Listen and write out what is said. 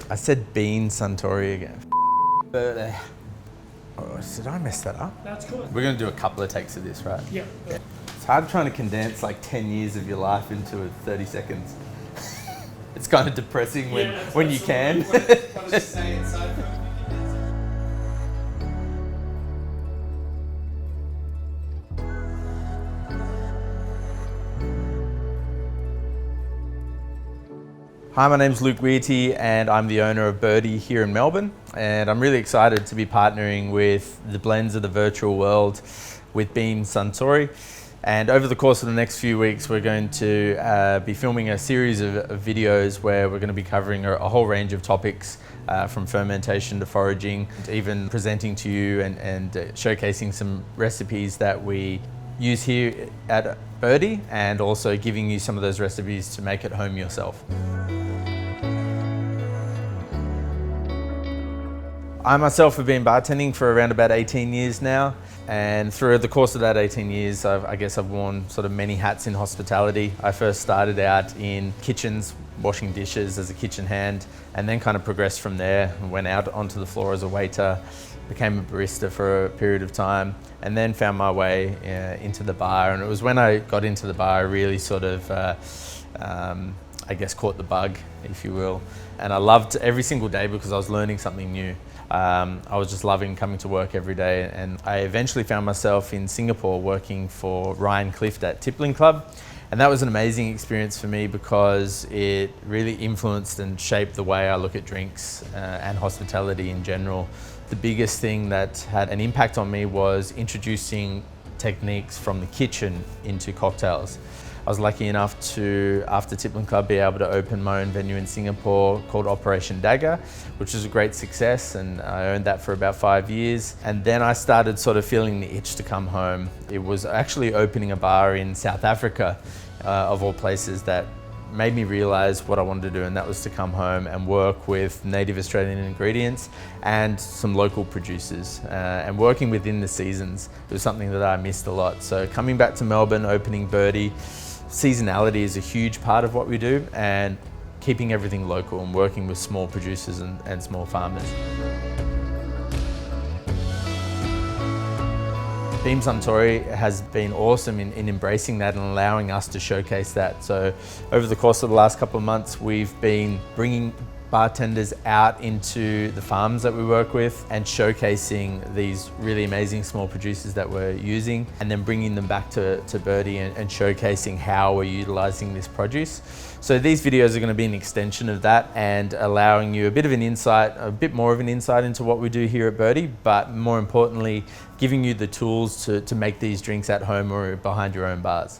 I said bean Suntory again. But, oh, did I mess that up? That's cool. We're going to do a couple of takes of this, right? Yeah. It's hard trying to condense like 10 years of your life into 30 seconds. It's kind of depressing when you can. What does it say inside from? Hi, my name's Luke Whearty and I'm the owner of BYRDI here in Melbourne, and I'm really excited to be partnering with the blends of the virtual world with bean Suntory. And over the course of the next few weeks, we're going to be filming a series of videos where we're going to be covering a whole range of topics from fermentation to foraging, even presenting to you and showcasing some recipes that we use here at BYRDI, and also giving you some of those recipes to make at home yourself. I myself have been bartending for around about 18 years now, and through the course of that 18 years, I guess I've worn sort of many hats in hospitality. I first started out in kitchens, washing dishes as a kitchen hand, and then kind of progressed from there and went out onto the floor as a waiter, became a barista for a period of time, and then found my way into the bar. And it was when I got into the bar I really sort of, I guess, caught the bug, if you will. And I loved every single day because I was learning something new. I was just loving coming to work every day, and I eventually found myself in Singapore working for Ryan Clift at Tippling Club. And that was an amazing experience for me because it really influenced and shaped the way I look at drinks and hospitality in general. The biggest thing that had an impact on me was introducing techniques from the kitchen into cocktails. I was lucky enough to, after Tippling Club, be able to open my own venue in Singapore called Operation Dagger, which was a great success, and I owned that for about 5 years. And then I started sort of feeling the itch to come home. It was actually opening a bar in South Africa, of all places, that made me realize what I wanted to do, and that was to come home and work with native Australian ingredients and some local producers, and working within the seasons. It was something that I missed a lot. So coming back to Melbourne, opening BYRDI, seasonality is a huge part of what we do, and keeping everything local and working with small producers and small farmers. Bean Suntory has been awesome in embracing that and allowing us to showcase that. So over the course of the last couple of months, we've been bringing bartenders out into the farms that we work with and showcasing these really amazing small producers that we're using, and then bringing them back to BYRDI and showcasing how we're utilizing this produce. So these videos are going to be an extension of that and allowing you a bit more of an insight into what we do here at BYRDI, but more importantly, giving you the tools to make these drinks at home or behind your own bars.